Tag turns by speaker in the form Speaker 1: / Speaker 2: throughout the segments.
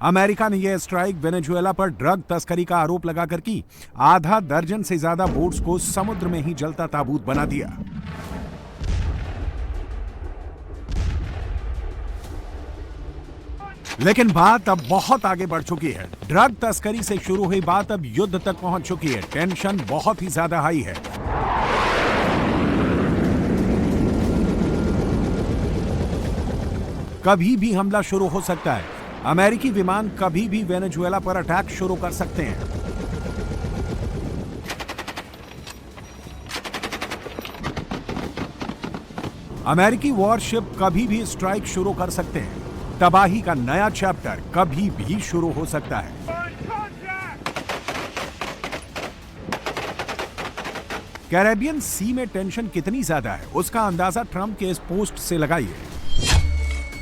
Speaker 1: America ने यह strike Venezuela पर ड्रग तस्करी का आरोप लगाकर की। आधा दर्जन से ज्यादा बोट्स को समुद्र में ही जलता ताबूत बना दिया। लेकिन बात अब बहुत आगे बढ़ चुकी है। ड्रग तस्करी से शुरू हुई बात अब युद्ध तक पहुंच चुकी है। टेंशन बहुत ही ज्यादा हाई है। कभी भी हमला शुरू हो सकता है। अमेरिकी विमान कभी भी वेनेजुएला पर अटैक शुरू कर सकते हैं। अमेरिकी वॉरशिप कभी भी स्ट्राइक शुरू कर सकते हैं। तबाही का नया चैप्टर कभी भी शुरू हो सकता है। कैरेबियन सी में टेंशन कितनी ज्यादा है, उसका अंदाजा ट्रंप के इस पोस्ट से लगाइए।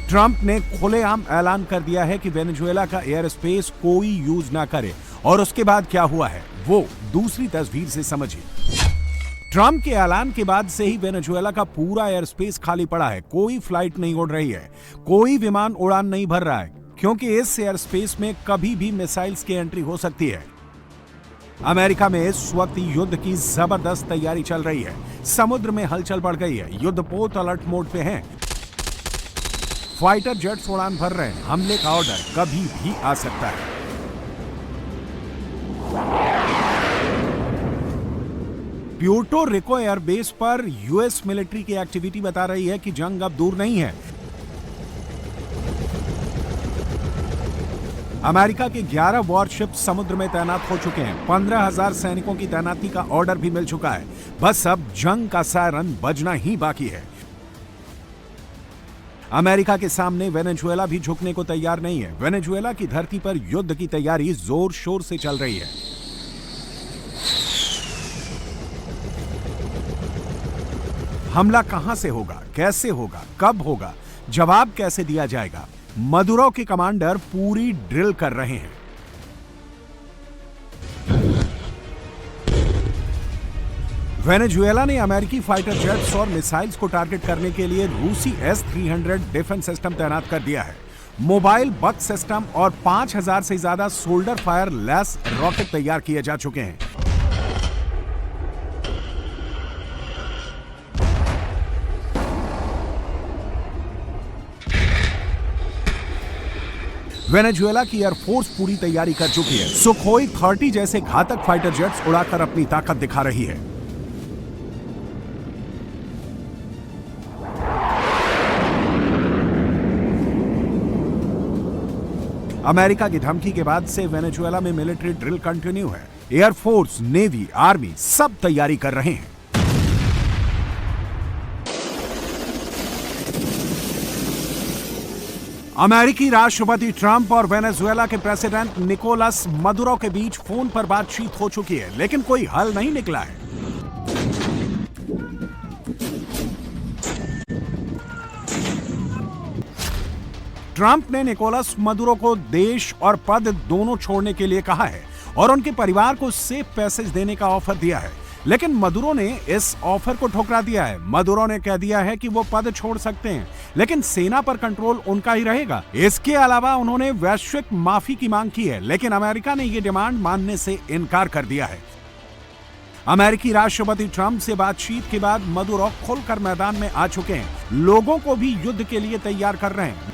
Speaker 1: ट्रंप ने खुलेआम ऐलान कर दिया है कि वेनेजुएला का एयर स्पेस कोई यूज ना करे, और उसके बाद क्या हुआ है वो दूसरी तस्वीर से समझिए। ट्रंप के ऐलान के बाद से ही वेनेजुएला का पूरा एयर स्पेस खाली पड़ा है। कोई फ्लाइट नहीं उड़ रही है, कोई विमान उड़ान नहीं भर रहा है, क्योंकि इस एयर स्पेस में कभी भी मिसाइल्स की एंट्री हो सकती है। अमेरिका में इस वक्त युद्ध की जबरदस्त तैयारी चल रही है। समुद्र में हलचल बढ़ गई है। युद्धपोत अलर्ट मोड पे हैं। फाइटर जेट्स उड़ान भर रहे हैं। हमले का ऑर्डर कभी भी आ सकता है। प्यूर्टो रिको एयरबेस पर यूएस मिलिट्री की एक्टिविटी बता रही है कि जंग अब दूर नहीं है। अमेरिका के 11 वॉरशिप समुद्र में तैनात हो चुके हैं। 15,000 सैनिकों की तैनाती का ऑर्डर भी मिल चुका है। बस अब जंग का सायरन बजना ही बाकी है। अमेरिका के सामने वेनेजुएला भी झुकने को तैयार नहीं है। वेनेजुएला की धरती पर युद्ध की तैयारी जोर शोर से चल रही है। हमला कहां से होगा, कैसे होगा, कब होगा, जवाब कैसे दिया जाएगा, मदुरो के कमांडर पूरी ड्रिल कर रहे हैं। वेनेजुएला ने अमेरिकी फाइटर जेट्स और मिसाइल्स को टारगेट करने के लिए रूसी S-300 डिफेंस सिस्टम तैनात कर दिया है। मोबाइल बक सिस्टम और 5,000 से ज्यादा सोल्डर फायर लैस रॉकेट तैयार किए जा चुके हैं। वेनेजुएला की एयरफोर्स पूरी तैयारी कर चुकी है। सुखोई 30 जैसे घातक फाइटर जेट्स उड़ाकर अपनी ताकत दिखा रही है। अमेरिका की धमकी के बाद से वेनेजुएला में मिलिट्री ड्रिल कंटिन्यू है। एयरफोर्स, नेवी, आर्मी सब तैयारी कर रहे हैं। अमेरिकी राष्ट्रपति ट्रंप और वेनेजुएला के प्रेसिडेंट निकोलस मदुरो के बीच फोन पर बातचीत हो चुकी है, लेकिन कोई हल नहीं निकला है। ट्रंप ने निकोलस मदुरो को देश और पद दोनों छोड़ने के लिए कहा है और उनके परिवार को सेफ पैसेज देने का ऑफर दिया है, लेकिन मदुरो ने इस ऑफर को ठुकरा दिया है। मदुरो ने कह दिया है कि वो पद छोड़ सकते हैं, लेकिन सेना पर कंट्रोल उनका ही रहेगा। इसके अलावा उन्होंने वैश्विक माफी की मांग की है, लेकिन अमेरिका ने ये डिमांड मानने से इनकार कर दिया है। अमेरिकी राष्ट्रपति ट्रंप से बातचीत के बाद मदुरो खुलकर मैदान में आ चुके हैं। लोगों को भी युद्ध के लिए तैयार कर रहे हैं,